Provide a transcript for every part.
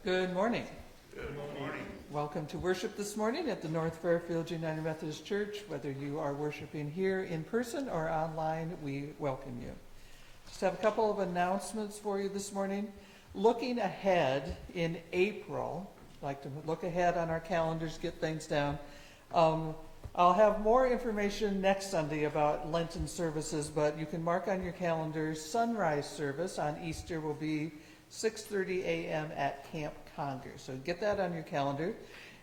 Good morning. Good morning. Welcome to worship this morning at the North Fairfield United Methodist Church. Whether you are worshiping here in person or online, we welcome you. Just have a couple of announcements for you this morning. Looking ahead in April, I'd like to look ahead on our calendars, get things down. I'll have more information next Sunday about Lenten services, but you can mark on your calendars, sunrise service on Easter will be 6:30 a.m. at Camp Conger. So get that on your calendar.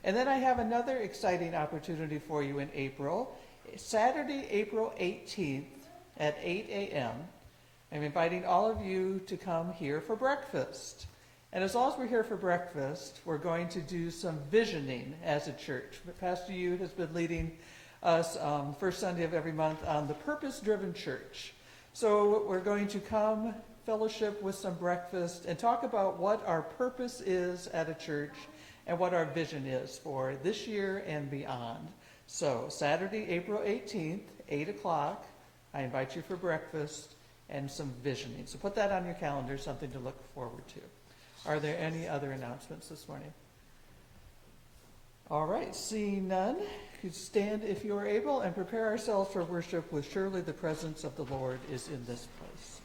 And then I have another exciting opportunity for you in April. Saturday, April 18th at 8 a.m. I'm inviting all of you to come here for breakfast. And as long as we're here for breakfast, we're going to do some visioning as a church. Pastor Yu has been leading us first Sunday of every month on the purpose-driven church. So we're going to come fellowship with some breakfast and talk about what our purpose is at a church and what our vision is for this year and beyond. So Saturday, April 18th, 8 o'clock, I invite you for breakfast and some visioning. So put that on your calendar, something to look forward to. Are there any other announcements this morning? All right, seeing none, you stand if you are able and prepare ourselves for worship with surely the presence of the Lord is in this place.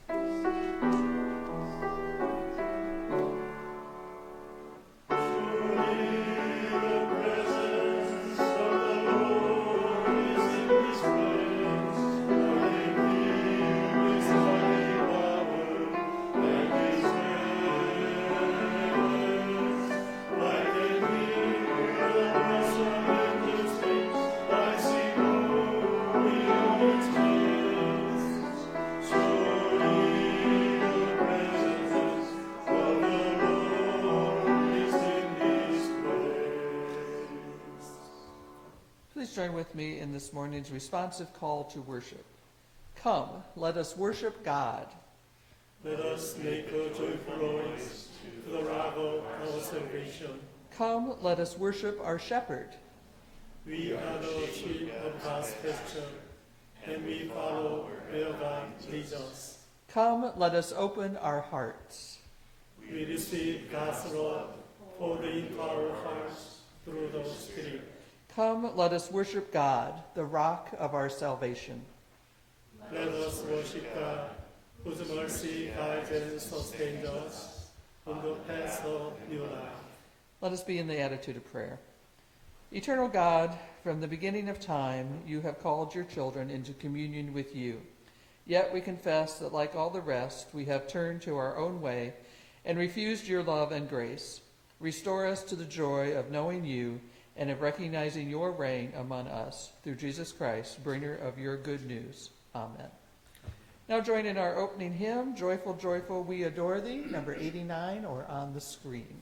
Join with me in this morning's responsive call to worship. Come, let us worship God. Let us make a joyful noise to the rock of our salvation. Come, let us worship our shepherd. We are the sheep of God's pasture, and we follow where God leads us. Come, let us open our hearts. We receive God's love pouring into our hearts through the Spirit. Come, let us worship God, the rock of our salvation. Let us worship God, whose mercy guides and sustains us on the path of new life. Let us be in the attitude of prayer. Eternal God, from the beginning of time, you have called your children into communion with you. Yet we confess that, like all the rest, we have turned to our own way and refused your love and grace. Restore us to the joy of knowing you and of recognizing your reign among us, through Jesus Christ, bringer of your good news. Amen. Now join in our opening hymn, Joyful, Joyful, We Adore Thee, number 89, or on the screen.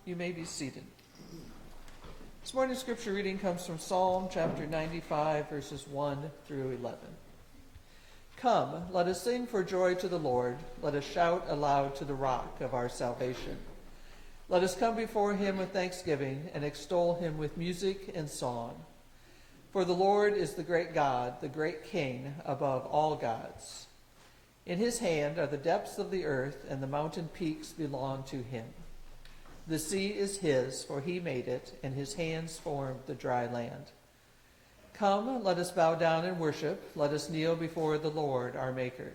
You may be seated. This morning's scripture reading comes from Psalm chapter 95, verses 1 through 11. Come, let us sing for joy to the Lord. Let us shout aloud to the rock of our salvation. Let us come before him with thanksgiving and extol him with music and song. For the Lord is the great God, the great King above all gods. In his hand are the depths of the earth, and the mountain peaks belong to him. The sea is his, for he made it, and his hands formed the dry land. Come, let us bow down and worship. Let us kneel before the Lord our Maker.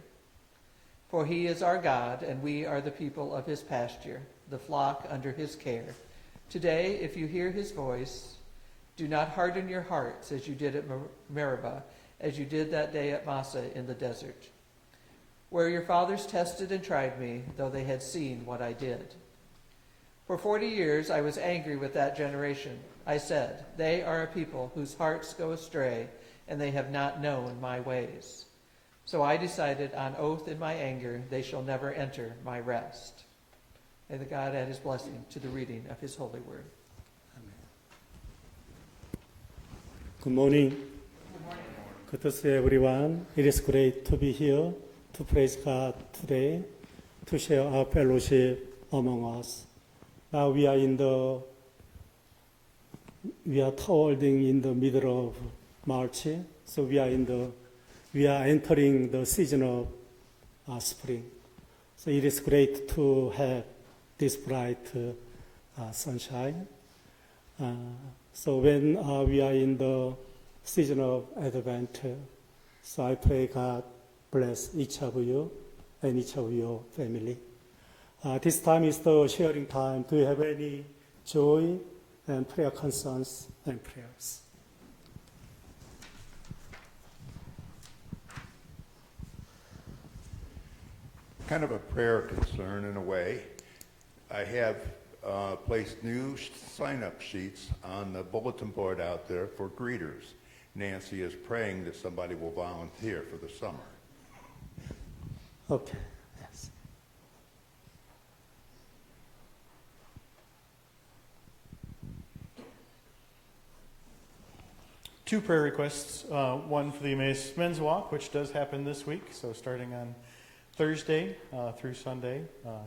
For he is our God, and we are the people of his pasture, the flock under his care. Today, if you hear his voice, do not harden your hearts as you did at Meribah, as you did that day at Massah in the desert, where your fathers tested and tried me, though they had seen what I did. For 40 years I was angry with that generation. I said, they are a people whose hearts go astray, and they have not known my ways. So I decided on oath in my anger, they shall never enter my rest. May the God add his blessing to the reading of his holy word. Good morning. Good to see everyone. It is great to be here to praise God today, to share our fellowship among us. Now we are toiling in the middle of March, so we are entering the season of spring. So it is great to have this bright sunshine. So when we are in the season of Advent, so I pray God bless each of you and each of your family. This time is the sharing time. Do you have any joy and prayer concerns and prayers? Kind of a prayer concern in a way. I have placed new sign-up sheets on the bulletin board out there for greeters. Nancy is praying that somebody will volunteer for the summer. Okay, yes. Two prayer requests. One for the Emmaus Men's Walk, which does happen this week. So starting on Thursday through Sunday.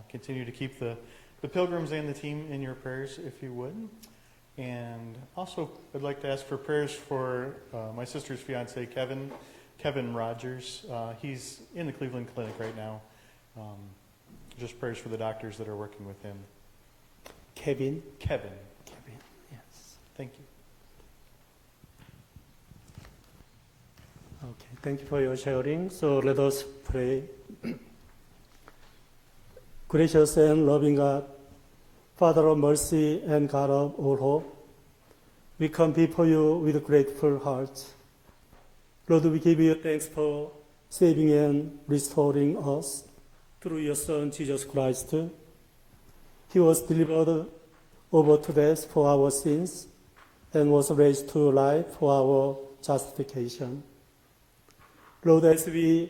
Continue to keep the pilgrims and the team in your prayers, if you would. And also, I'd like to ask for prayers for my sister's fiance, Kevin Rogers. He's in the Cleveland Clinic right now. Just prayers for the doctors that are working with him. Kevin, Yes. Thank you. okay, thank you for your sharing. So let us pray. Gracious and loving God, Father of mercy and God of all hope, we come before you with grateful hearts. Lord, we give you thanks for saving and restoring us through your Son, Jesus Christ. He was delivered over to death for our sins and was raised to life for our justification. Lord, as a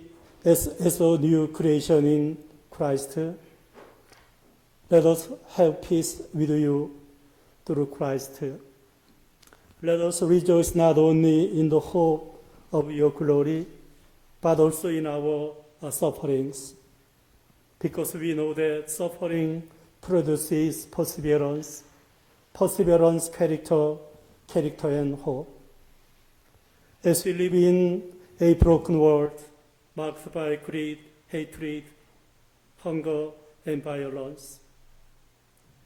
new creation in Christ, let us have peace with you through Christ. Let us rejoice not only in the hope of your glory, but also in our sufferings, because we know that suffering produces perseverance, character, and hope. As we live in a broken world marked by greed, hatred, hunger, and violence,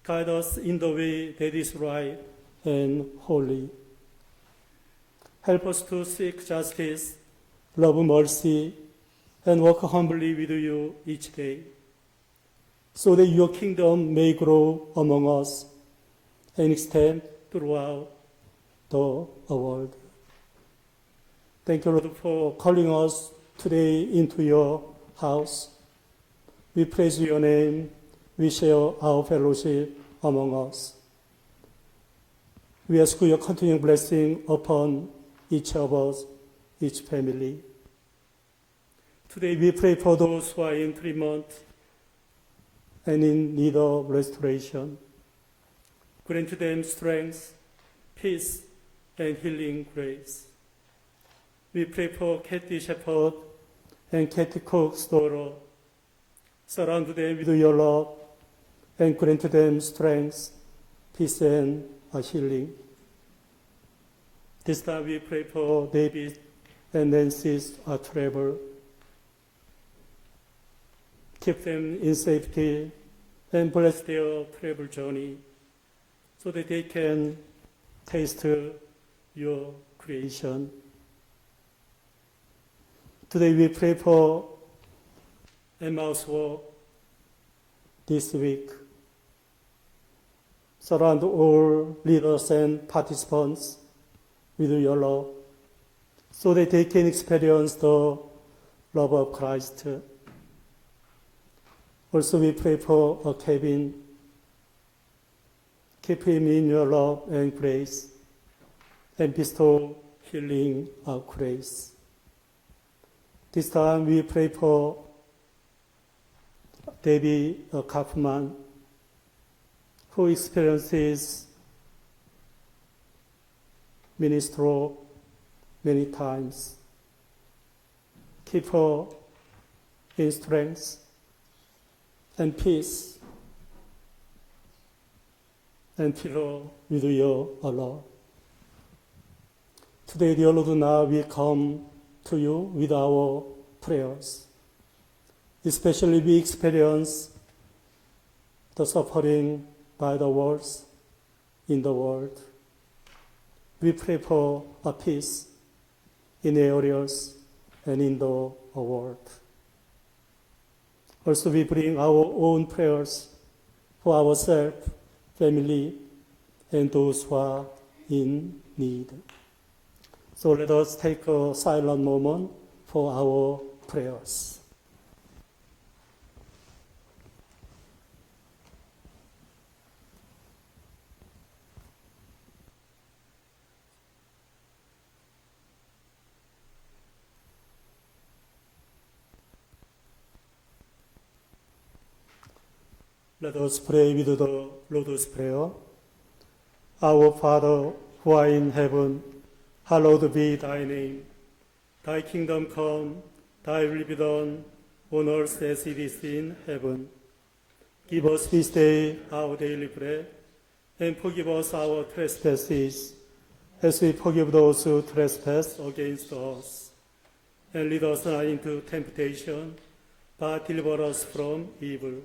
guide us in the way that is right and holy. Help us to seek justice, love mercy, and work humbly with you each day, so that your kingdom may grow among us and extend throughout the world. Thank you, Lord, for calling us today into your house. We praise your name. We share our fellowship among us. We ask your continuing blessing upon each of us, each family. Today we pray for those who are in treatment and in need of restoration. Grant them strength, peace, and healing grace. We pray for Kathy Shepherd and Kathy Cook's daughter. Surround them with your love and grant them strength, peace, and healing. This time we pray for David and Nancy's travel. Keep them in safety and bless their travel journey so that they can taste your creation. Today we pray for Emmaus Walk this week. Surround all leaders and participants with your love so that they can experience the love of Christ. Also we pray for Kevin. Keep him in your love and grace and bestow healing of grace. This time we pray for Debbie Kaufman, who experiences mini stroke many times. Keep her in strength and peace, and fill her with your love. Today, dear Lord, now we come to you with our prayers. Especially we experience the suffering by the wars in the world. We pray for a peace in areas and in the world. Also, we bring our own prayers for ourselves, family, and those who are in need. So let us take a silent moment for our prayers. Let us pray with the Lord's Prayer. Our Father, who art in heaven, hallowed be thy name. Thy kingdom come, thy will be done, on earth as it is in heaven. Give us this day our daily bread, and forgive us our trespasses, as we forgive those who trespass against us. And lead us not into temptation, but deliver us from evil.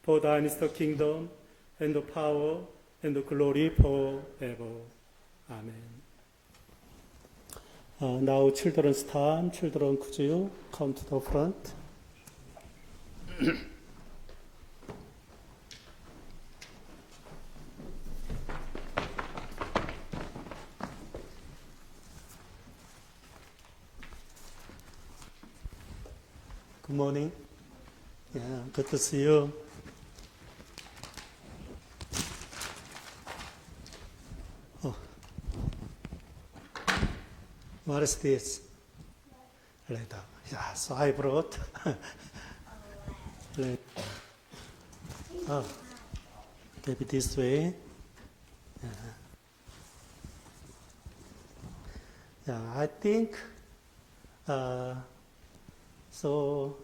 For thine is the kingdom, and the power, and the glory forever. Amen. Now children's time. Children, could you come to the front? Good morning. Yeah, good to see you. What is this? Leather. Yeah, so I brought leather. Oh, maybe this way. Yeah, I think so.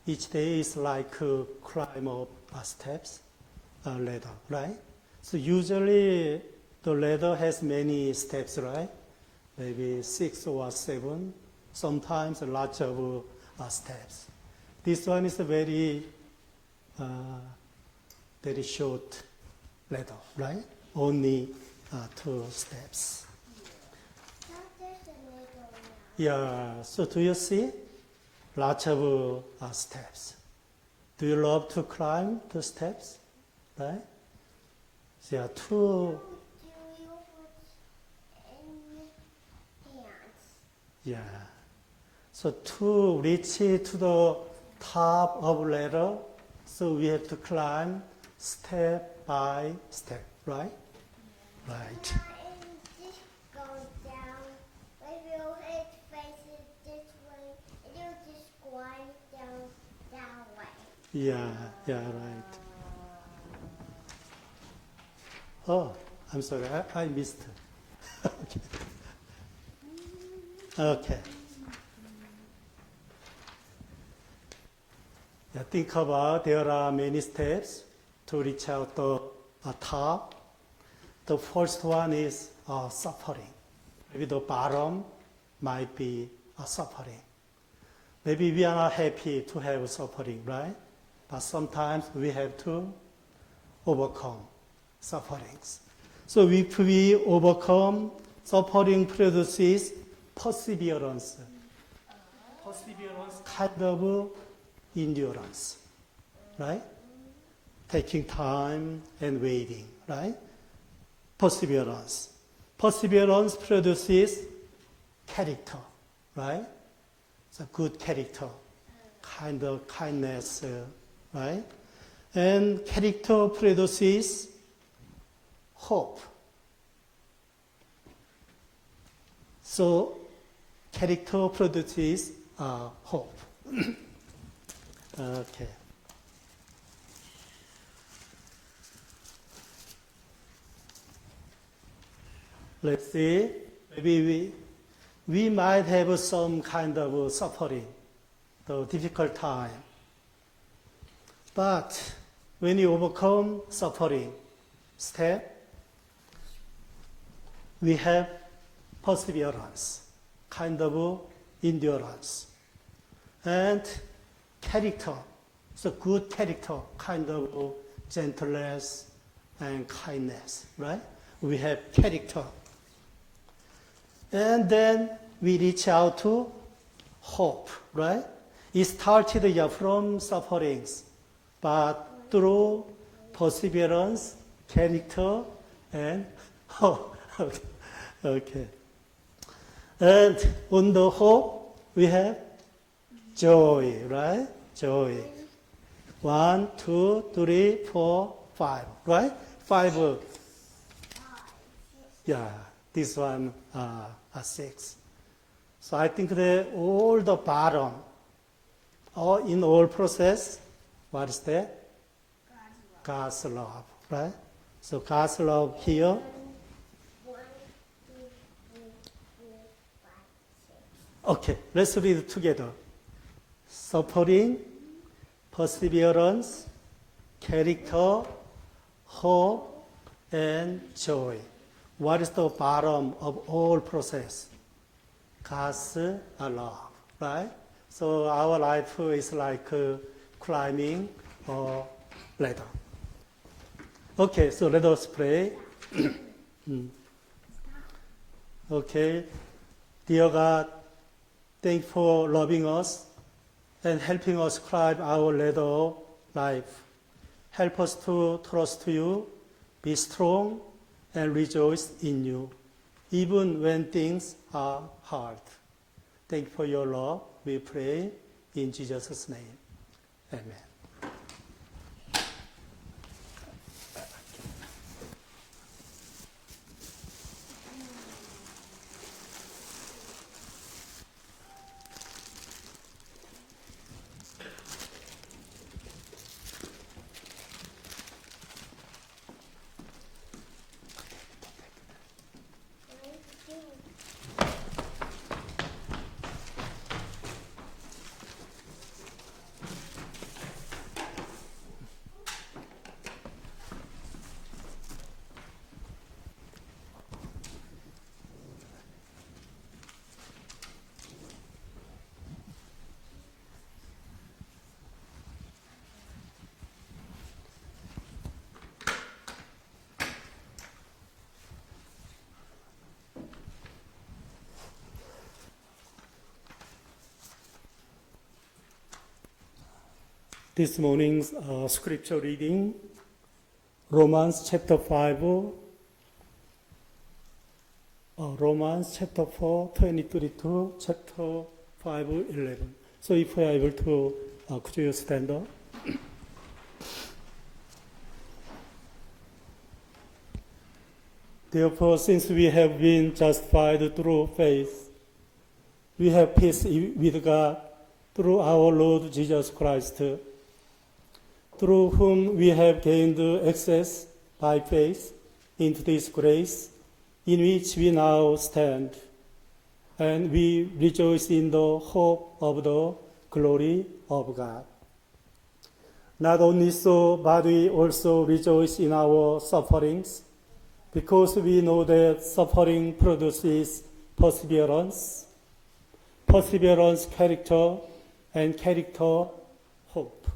Each day is like a climb up steps, ladder, right? So usually the ladder has many steps, right? Maybe 6 or 7, sometimes lots of steps. This one is a very short ladder, right? Only 2 steps. Yeah, so do you see? Lots of steps. Do you love to climb the steps, right? There are 2. Yeah. So to reach to the top of ladder, so we have to climb step by step, right? Right. Just go down. Maybe your head faces this way, and you'll just glide down that way. Yeah, right. Oh, I'm sorry, I missed. Okay. Okay. Yeah, think about there are many steps to reach out the top. The first one is suffering. Maybe the bottom might be suffering. Maybe we are not happy to have suffering, right? But sometimes we have to overcome sufferings. So if we overcome, suffering produces perseverance. Perseverance kind of endurance, right? Taking time and waiting, right? Perseverance. Perseverance produces character, right? It's a good character, kind of kindness, right? And character produces hope. So character produces hope. Okay. Let's see. Maybe we might have some kind of suffering, the difficult time. But when you overcome suffering step, we have perseverance, kind of endurance, and character. So good character, kind of gentleness and kindness, right? We have character. And then we reach out to hope, right? It started from sufferings, but through perseverance, character, and hope. Okay. And on the hope, we have joy, right? Joy. 1, 2, 3, 4, 5, right? 5. Yeah, this one 6. So I think that all the bottom, or in all process, what is that? God's love, right? So God's love here. 1, 2, 3, 4, 5, 6. Okay, let's read it together. Suffering, perseverance, character, hope, and joy. What is the bottom of all process? God's love, right? So our life is like climbing a ladder. Okay, so let us pray. Okay, dear God, thank you for loving us and helping us climb our ladder of life. Help us to trust you, be strong, and rejoice in you, even when things are hard. Thank you for your love. We pray in Jesus' name. Amen. This morning's scripture reading, Romans chapter 5, Romans chapter 4, 23 to chapter 5, 11. So if you are able to, could you stand up? Therefore, since we have been justified through faith, we have peace with God through our Lord Jesus Christ, through whom we have gained access by faith into this grace in which we now stand, and we rejoice in the hope of the glory of God. Not only so, but we also rejoice in our sufferings, because we know that suffering produces perseverance, perseverance, character, and character, hope.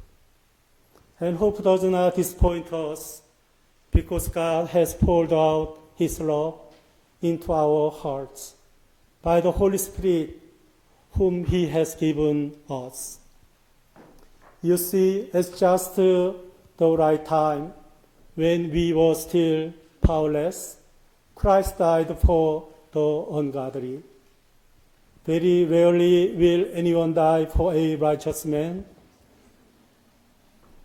And hope does not disappoint us, because God has poured out His love into our hearts by the Holy Spirit, whom He has given us. You see, it's just the right time, when we were still powerless, Christ died for the ungodly. Very rarely will anyone die for a righteous man,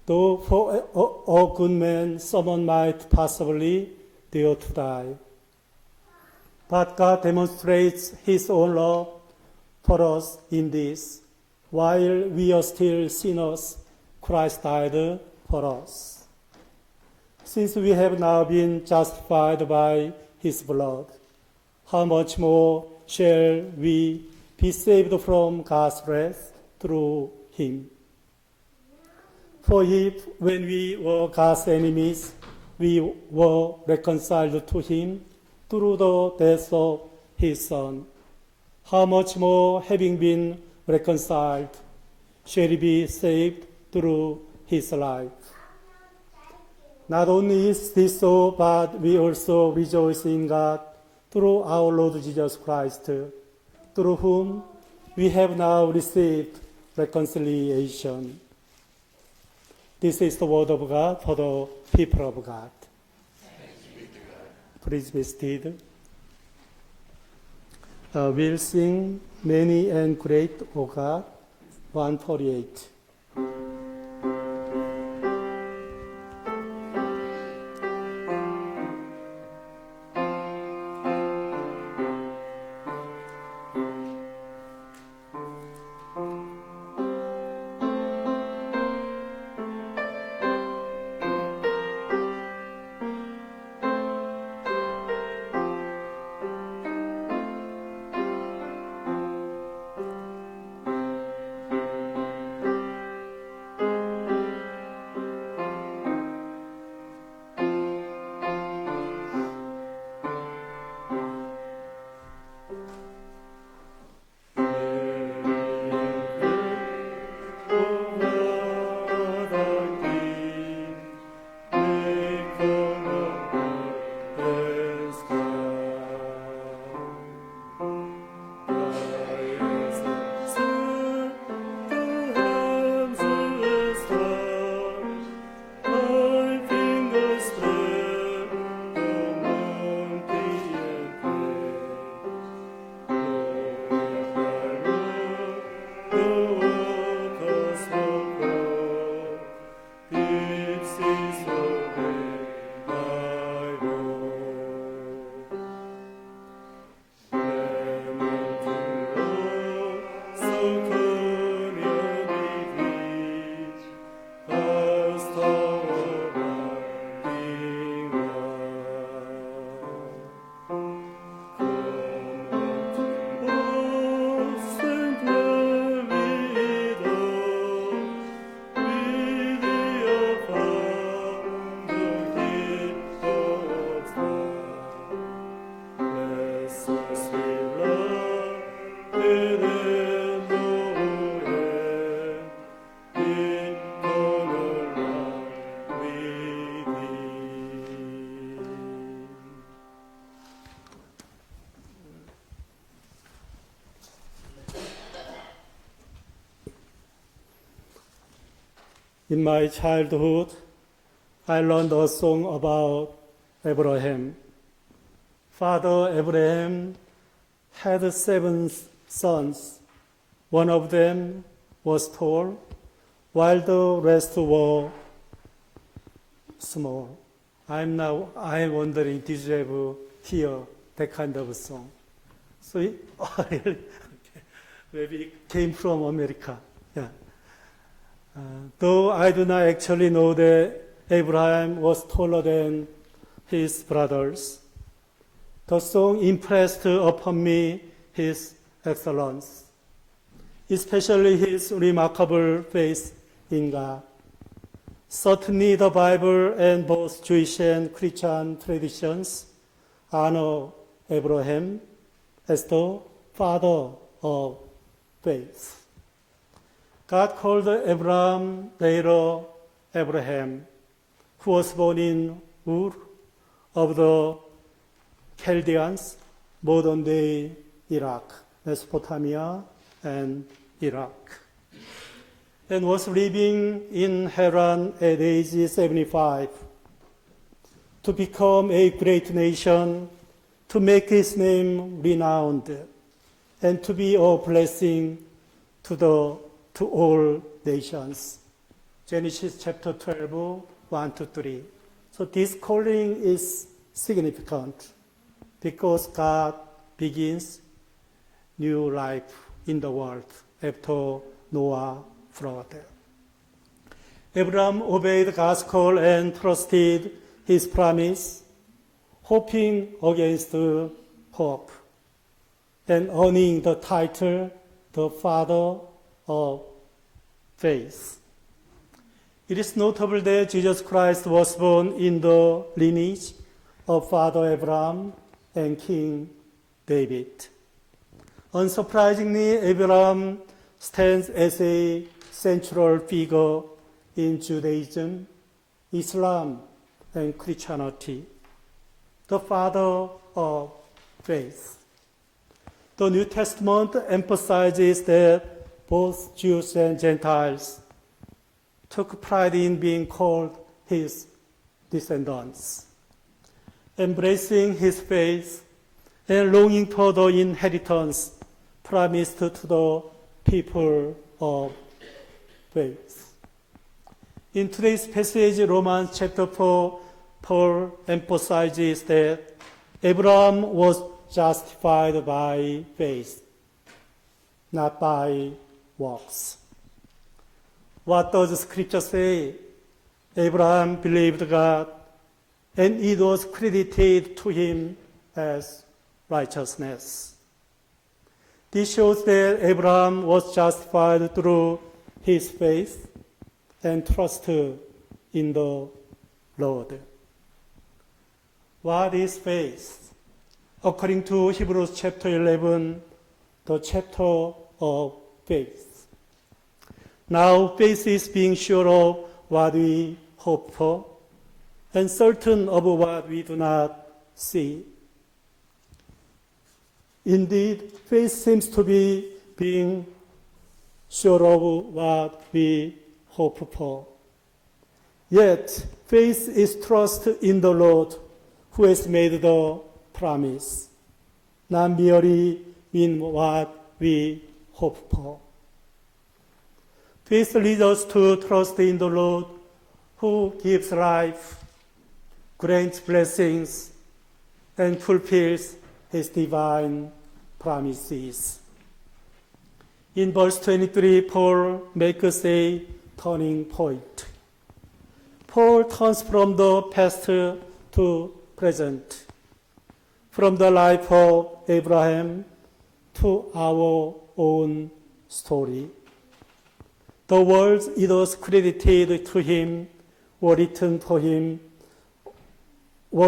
though for a good man someone might possibly dare to die. But God demonstrates His own love for us in this: while we are still sinners, Christ died for us. Since we have now been justified by His blood, how much more shall we be saved from God's wrath through Him? For if, when we were God's enemies, we were reconciled to Him through the death of His Son, how much more, having been reconciled, shall we be saved through His life? Not only is this so, but we also rejoice in God through our Lord Jesus Christ, through whom we have now received reconciliation. This is the word of God for the people of God. Please be seated. We'll sing Many and Great, O God, 148. In my childhood, I learned a song about Abraham. Father Abraham had 7 sons. One of them was tall, while the rest were small. I'm wondering, did you ever hear that kind of song? So really? Okay. Maybe it came from America. Yeah. Though I do not actually know that Abraham was taller than his brothers. The song impressed upon me his excellence, especially his remarkable faith in God. Certainly the Bible and both Jewish and Christian traditions honor Abraham as the father of faith. God called Abraham later Abraham, who was born in Ur of the Chaldeans, modern-day Iraq, Mesopotamia, and Iraq, and was living in Haran at age 75 to become a great nation, to make his name renowned, and to be a blessing to all nations. Genesis chapter 12, 1-3. So this calling is significant because God begins new life in the world after Noah flood. Abraham obeyed God's call and trusted his promise, hoping against hope, and earning the title, the father of faith. It is notable that Jesus Christ was born in the lineage of Father Abraham and King David. Unsurprisingly, Abraham stands as a central figure in Judaism, Islam, and Christianity, the father of faith. The New Testament emphasizes that both Jews and Gentiles took pride in being called his descendants, embracing his faith and longing for the inheritance promised to the people of faith. In today's passage, Romans chapter 4, Paul emphasizes that Abraham was justified by faith, not by works. What does Scripture say? Abraham believed God, and it was credited to him as righteousness. This shows that Abraham was justified through his faith and trust in the Lord. What is faith? According to Hebrews chapter 11, the chapter of faith. Now faith is being sure of what we hope for and certain of what we do not see. Indeed, faith seems to be being sure of what we hope for. Yet, faith is trust in the Lord who has made the promise, not merely in what we hope for. Faith leads us to trust in the Lord who gives life, grants blessings, and fulfills his divine promises. In verse 23, Paul makes a turning point. Paul turns from the past to present, from the life of Abraham to our own story. The words it was credited to him were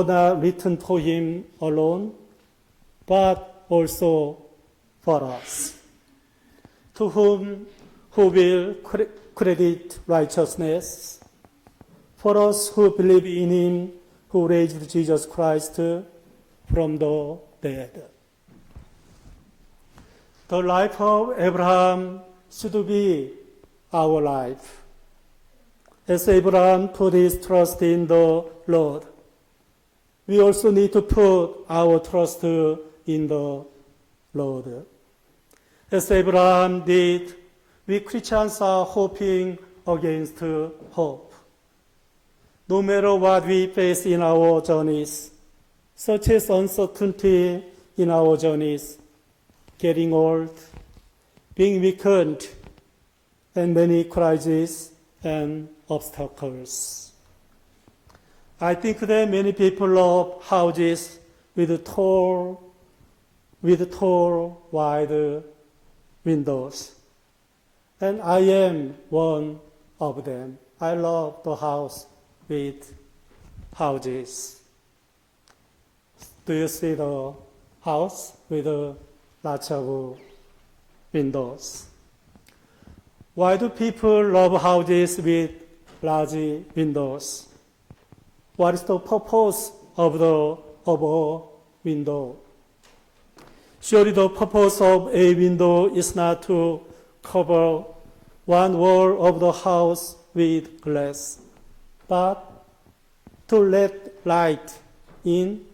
not written for him alone, but also for us, to whom who will credit righteousness, for us who believe in him who raised Jesus Christ from the dead. The life of Abraham should be our life. As Abraham put his trust in the Lord, we also need to put our trust in the Lord. As Abraham did, we Christians are hoping against hope. No matter what we face in our journeys, such as uncertainty in our journeys, getting old, being weakened, and many crises and obstacles. I think that many people love houses with tall, wide windows. And I am one of them. I love the house with houses. Do you see the house with lots of windows? Why do people love houses with large windows? What is the purpose of a window? Surely the purpose of a window is not to cover one wall of the house with glass, but to let light in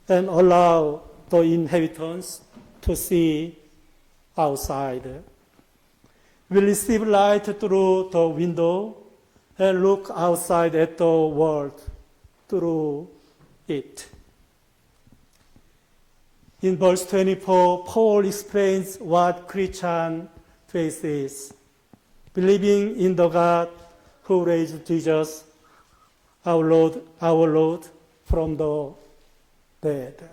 and allow the inhabitants to see outside. We receive light through the window and look outside at the world through it. In verse 24, Paul explains what Christian faith is: believing in the God who raised Jesus, our Lord, from the dead.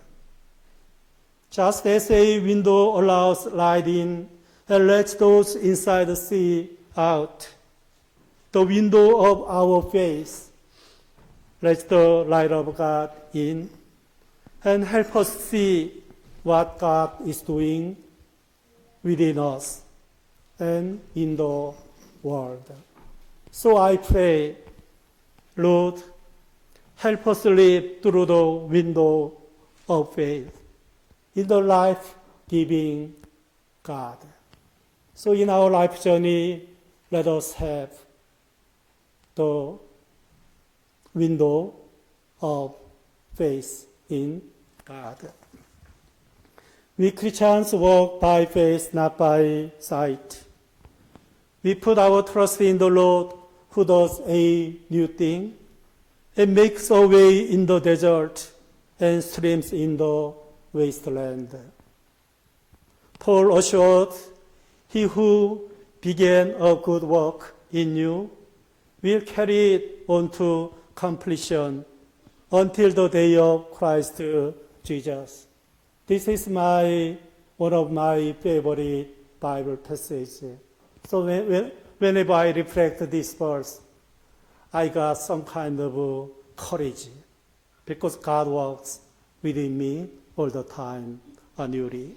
Just as a window allows light in and lets those inside see out, the window of our faith lets the light of God in and help us see what God is doing within us and in the world. So I pray, Lord, help us live through the window of faith in the life-giving God. So in our life journey, let us have the window of faith in God. We Christians walk by faith, not by sight. We put our trust in the Lord who does a new thing and makes a way in the desert and streams in the wasteland. Paul assured, he who began a good work in you will carry it on to completion until the day of Christ Jesus. This is one of my favorite Bible passages. So whenever I reflect this verse, I got some kind of courage because God works within me all the time anew.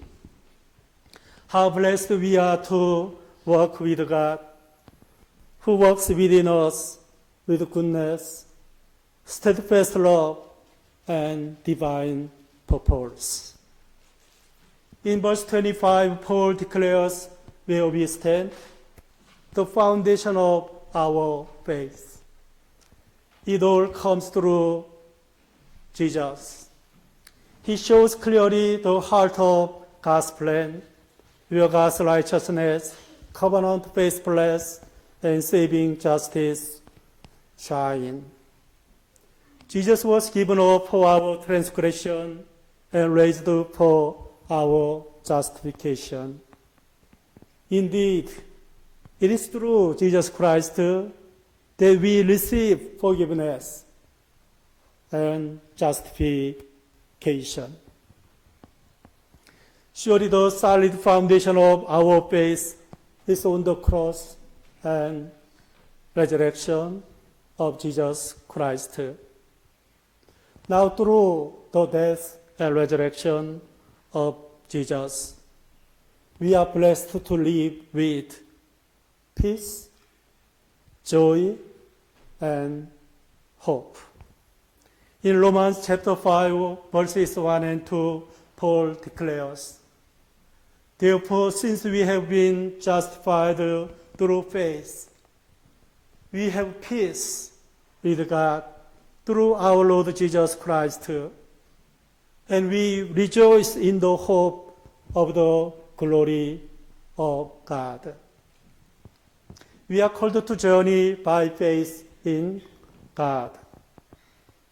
How blessed we are to work with God, who works within us with goodness, steadfast love, and divine purpose. In verse 25, Paul declares where we stand, the foundation of our faith. It all comes through Jesus. He shows clearly the heart of God's plan, where God's righteousness, covenant faithfulness, and saving justice shine. Jesus was given up for our transgression and raised up for our justification. Indeed, it is through Jesus Christ that we receive forgiveness and justification. Surely the solid foundation of our faith is on the cross and resurrection of Jesus Christ. Now through the death and resurrection of Jesus, we are blessed to live with peace, joy, and hope. In Romans chapter 5, verses 1 and 2, Paul declares, therefore, since we have been justified through faith, we have peace with God through our Lord Jesus Christ, and we rejoice in the hope of the glory of God. We are called to journey by faith in God.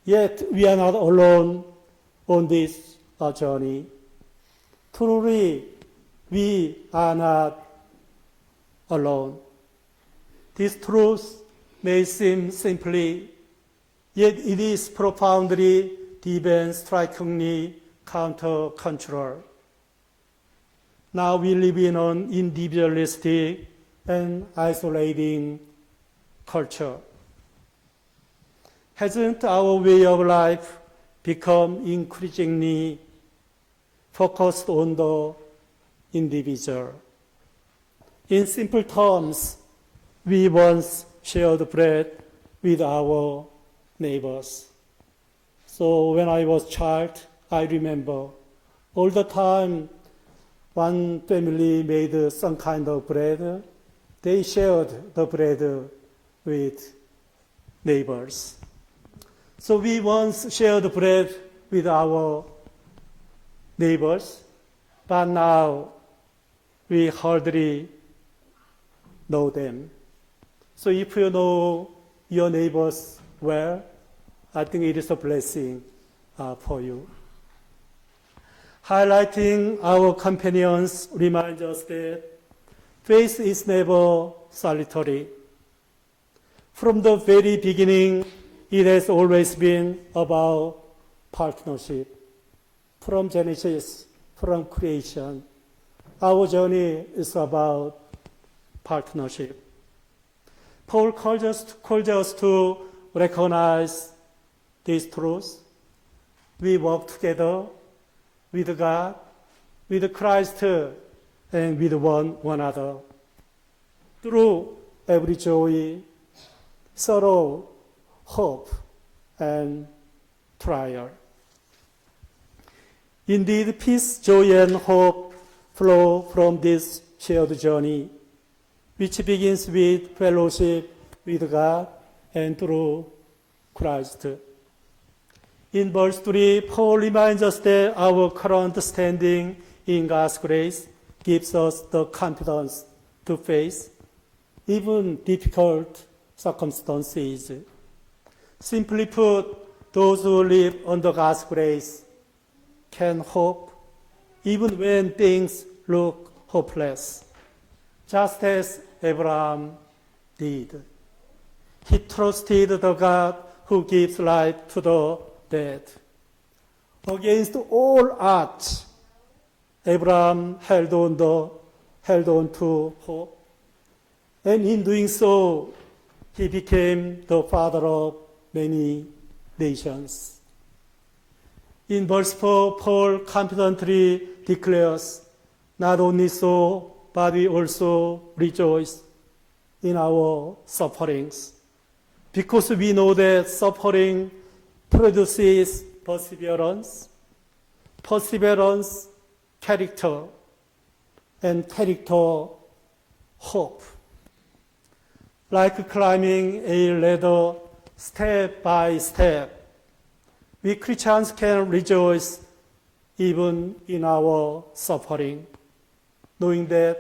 Yet we are not alone on this journey. Truly, we are not alone. This truth may seem simply Yet it is profoundly deep and strikingly counter-cultural. Now we live in an individualistic and isolating culture. Hasn't our way of life become increasingly focused on the individual? In simple terms, we once shared bread with our neighbors. So when I was a child, I remember all the time one family made some kind of bread. They shared the bread with neighbors. So we once shared bread with our neighbors, but now we hardly know them. So if you know your neighbors well, I think it is a blessing for you. Highlighting our companions reminds us that faith is never solitary. From the very beginning, it has always been about partnership. From Genesis, from creation, our journey is about partnership. Paul calls us to recognize this truth. We work together with God, with Christ, and with one another. Through every joy, sorrow, hope, and trial. Indeed, peace, joy, and hope flow from this shared journey, which begins with fellowship with God and through Christ. In verse 3, Paul reminds us that our current standing in God's grace gives us the confidence to face even difficult circumstances. Simply put, those who live under God's grace can hope even when things look hopeless, just as Abraham did. He trusted the God who gives life to the dead. Against all odds, Abraham held on to hope. And in doing so, he became the father of many nations. In verse 4, Paul confidently declares, not only so, but we also rejoice in our sufferings, because we know that suffering produces perseverance, perseverance, character, and character, hope. Like climbing a ladder step by step, we Christians can rejoice even in our suffering, knowing that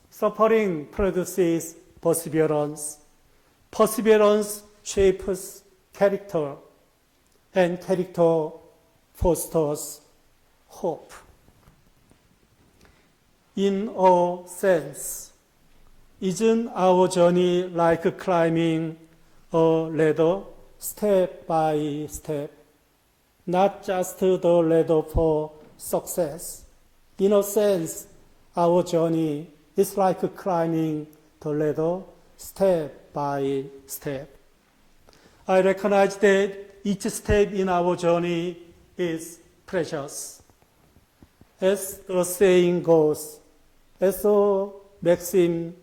suffering produces perseverance, perseverance shapes character, and character fosters hope. In a sense, isn't our journey like climbing a ladder step by step? Not just the ladder for success. In a sense, our journey is like climbing the ladder step by step. I recognize that each step in our journey is precious. As the saying goes, as a maxim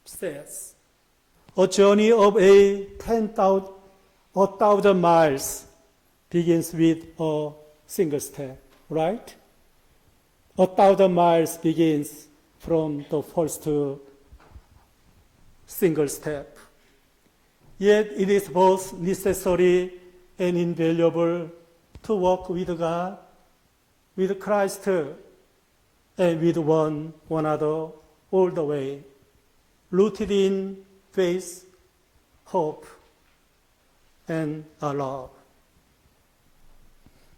says, a journey of 1,000 miles begins with a single step, right? 1,000 miles begins from the first single step. Yet it is both necessary and invaluable to walk with God, with Christ, and with one another all the way, rooted in faith, hope, and love.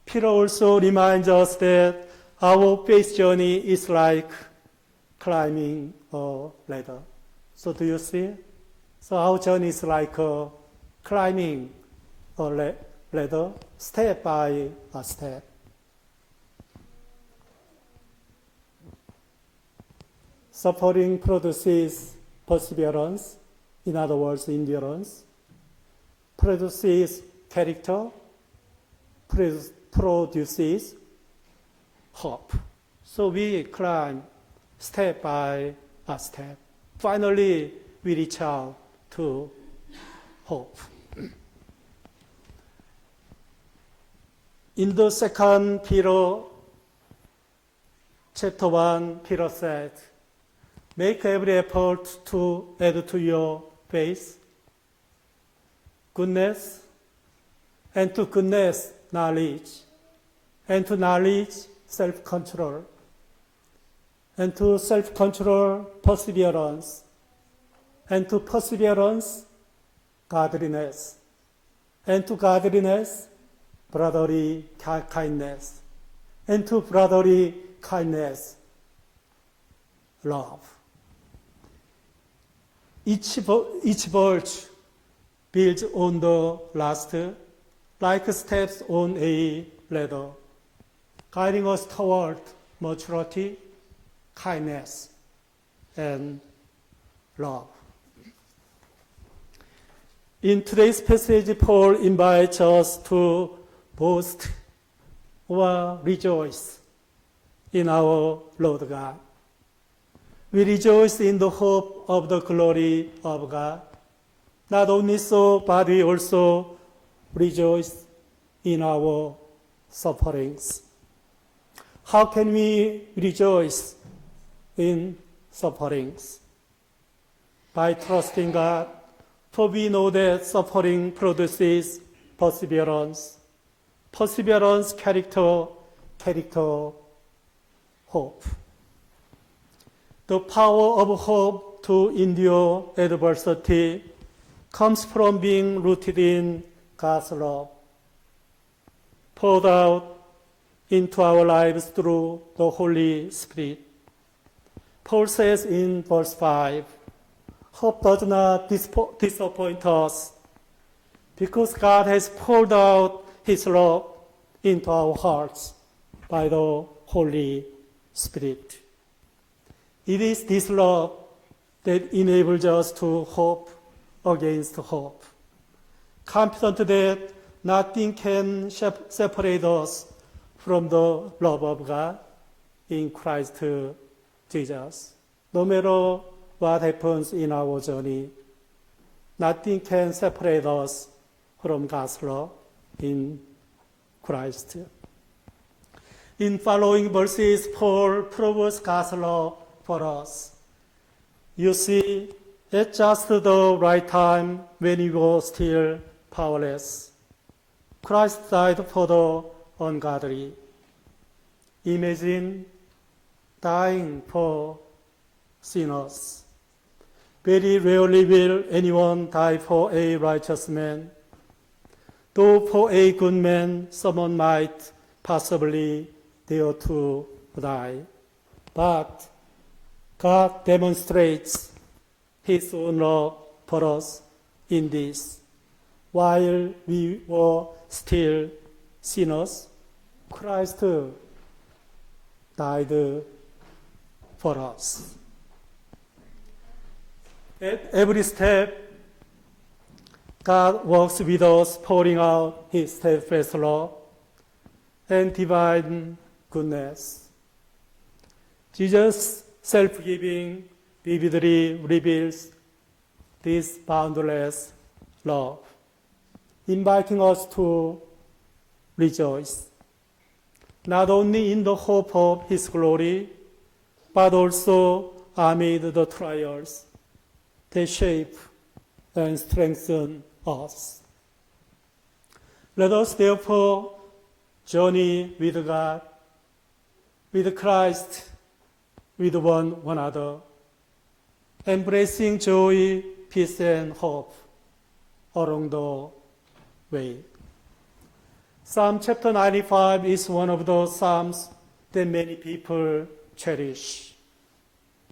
Peter also reminds us that our faith journey is like climbing a ladder. So do you see? So our journey is like climbing a ladder, step by a step. Suffering produces perseverance, in other words, endurance, produces character, produces hope. So we climb step by a step. Finally, we reach out to hope. In the second Peter, chapter 1, Peter said, make every effort to add to your faith goodness, and to goodness, knowledge, and to knowledge, self-control, and to self-control, perseverance, and to perseverance, godliness, and to godliness, brotherly kindness, and to brotherly kindness, love. Each virtue builds on the last, like steps on a ladder, guiding us toward maturity, kindness, and love. In today's passage, Paul invites us to boast or rejoice in our Lord God. We rejoice in the hope of the glory of God. Not only so, but we also rejoice in our sufferings. How can we rejoice in sufferings? By trusting God, for we know that suffering produces perseverance, perseverance, character, hope. The power of hope to endure adversity comes from being rooted in God's love, poured out into our lives through the Holy Spirit. Paul says in verse 5, hope does not disappoint us because God has poured out His love into our hearts by the Holy Spirit. It is this love that enables us to hope against hope, confident that nothing can separate us from the love of God in Christ Jesus. No matter what happens in our journey, nothing can separate us from God's love in Christ. In following verses, Paul proves God's love for us. You see, at just the right time when we were still powerless, Christ died for the ungodly. Imagine dying for sinners. Very rarely will anyone die for a righteous man. Though for a good man, someone might possibly dare to die. But God demonstrates His own love for us in this. While we were still sinners, Christ died for us. At every step, God works with us, pouring out His steadfast love and divine goodness. Jesus' self-giving vividly reveals this boundless love, inviting us to rejoice, not only in the hope of His glory, but also amid the trials that shape and strengthen us. Let us therefore journey with God, with Christ, with one another, embracing joy, peace, and hope along the way. Psalm chapter 95 is one of those psalms that many people cherish.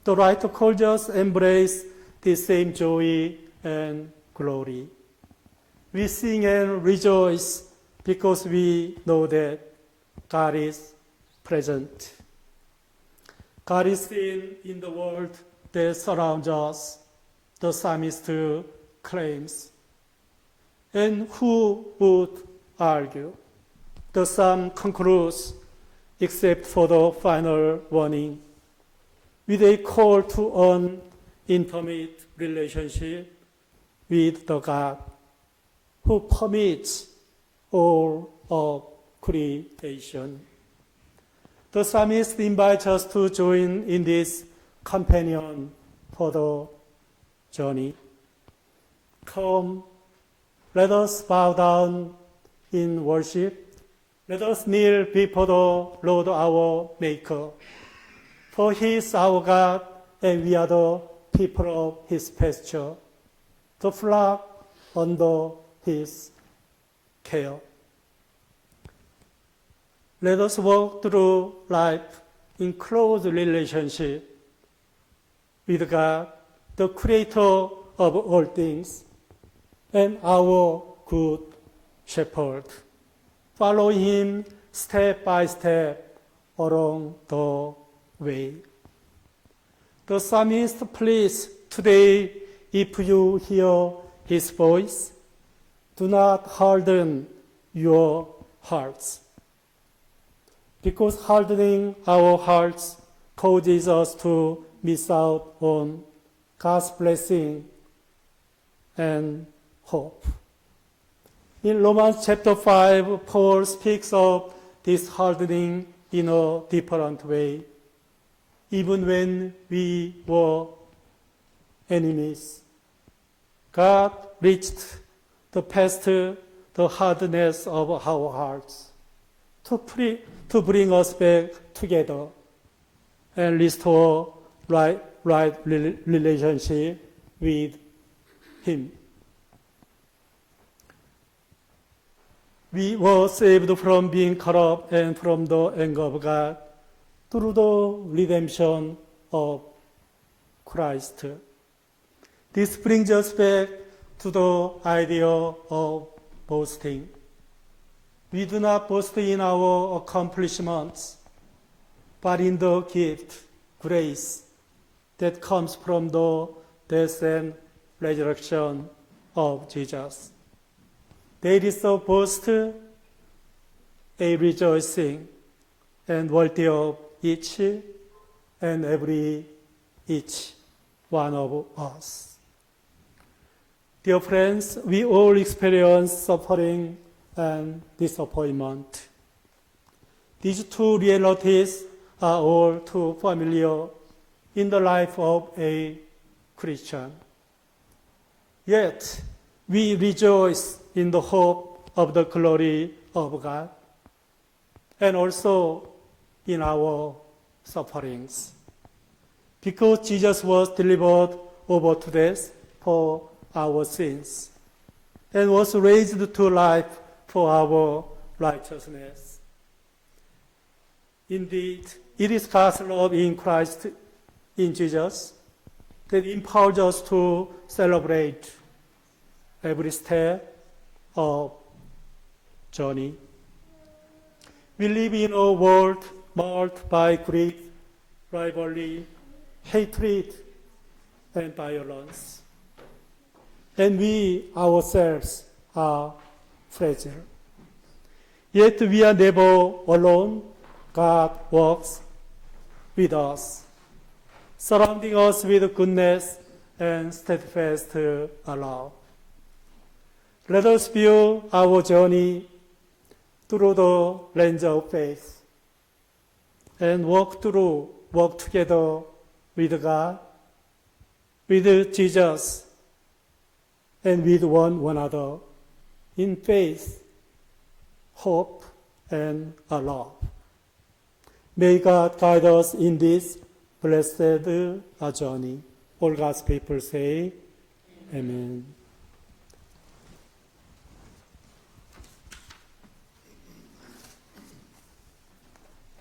The writer calls us embrace the same joy and glory. We sing and rejoice because we know that God is present. God is seen in the world that surrounds us, the psalmist claims. And who would argue? The psalm concludes, except for the final warning, with a call to an intimate relationship with the God who permits all of creation. The psalmist invites us to join in this companion for the journey. Come, let us bow down in worship. Let us kneel before the Lord our Maker. For He is our God, and we are the people of His pasture, the flock under His care. Let us walk through life in close relationship with God, the Creator of all things, and our good shepherd. Follow Him step by step along the way. The psalmist pleads today, if you hear His voice, do not harden your hearts. Because hardening our hearts causes us to miss out on God's blessing and hope. In Romans chapter 5, Paul speaks of this hardening in a different way. Even when we were enemies, God reached the past the hardness of our hearts to bring us back together and restore right relationship with Him. We were saved from being corrupt and from the anger of God through the redemption of Christ. This brings us back to the idea of boasting. We do not boast in our accomplishments, but in the gift, grace, that comes from the death and resurrection of Jesus. There is a boast, a rejoicing, and worthy of each and each one of us. Dear friends, we all experience suffering and disappointment. These two realities are all too familiar in the life of a Christian. Yet, we rejoice in the hope of the glory of God and also in our sufferings. Because Jesus was delivered over to death for our sins and was raised to life for our righteousness. Indeed, it is God's love in Christ, in Jesus, that empowers us to celebrate every step of journey. We live in a world marked by greed, rivalry, hatred, and violence. And we ourselves are fragile. Yet we are never alone. God walks with us, surrounding us with goodness and steadfast love. Let us view our journey through the lens of faith and walk together with God, with Jesus, and with one another in faith, hope, and love. May God guide us in this blessed journey. All God's people say, Amen.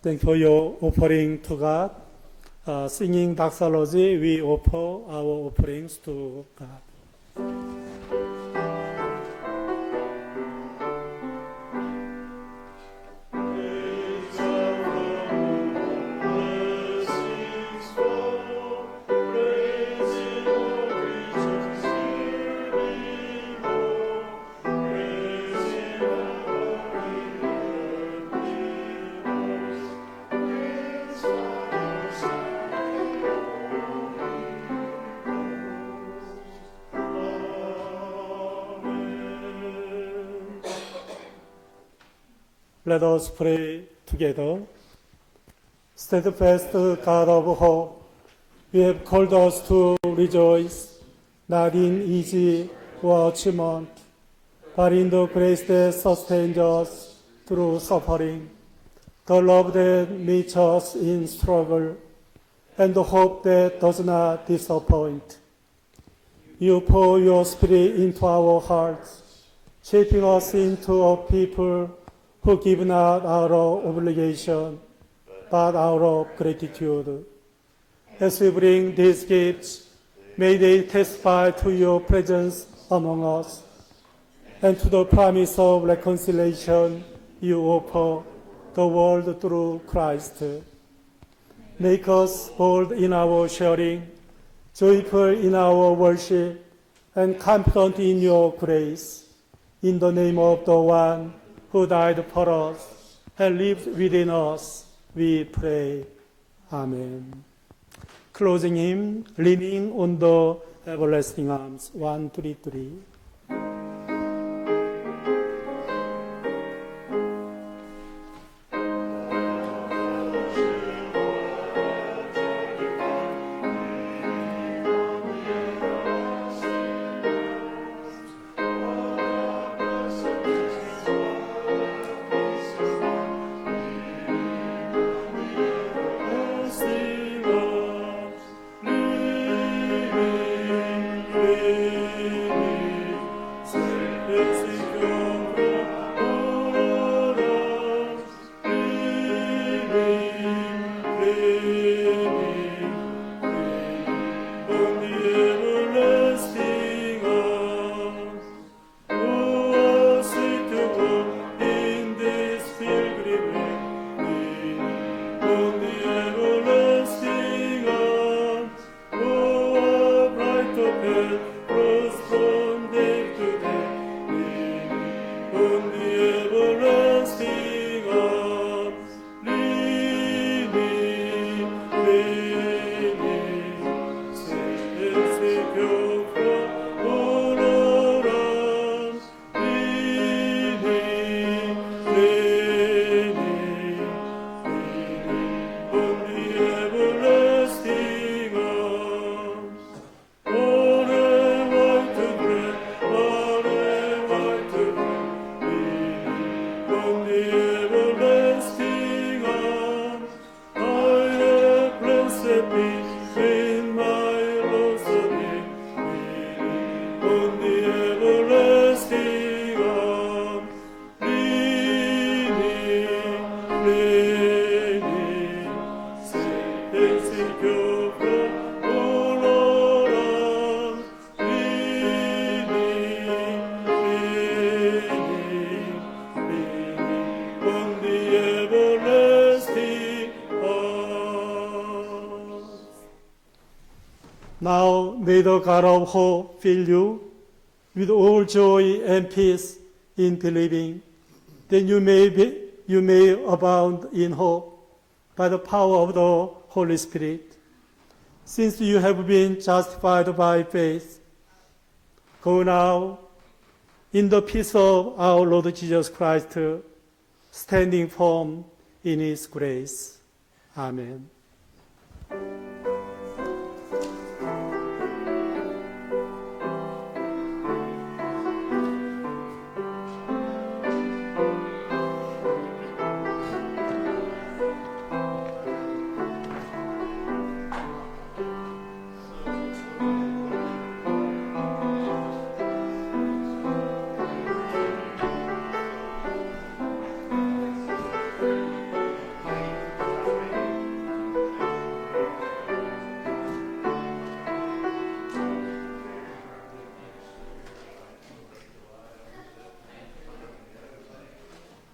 Thank you for your offering to God. Singing doxology, we offer our offerings to God. Let us pray together. Steadfast God of hope, you have called us to rejoice, not in easy or achievement, but in the grace that sustains us through suffering, the love that meets us in struggle, and the hope that does not disappoint. You pour your Spirit into our hearts, shaping us into a people who give not out of obligation, but out of gratitude. As we bring these gifts, may they testify to your presence among us and to the promise of reconciliation you offer the world through Christ. Make us bold in our sharing, joyful in our worship, and confident in your grace. In the name of the one who died for us and lives within us, we pray. Amen. Closing hymn, Leaning on the Everlasting Arms, 133. Now may the God of hope fill you with all joy and peace in believing, that you may abound in hope by the power of the Holy Spirit. Since you have been justified by faith, go now in the peace of our Lord Jesus Christ, standing firm in His grace. Amen.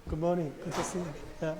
Good morning. Good to see you. Yeah.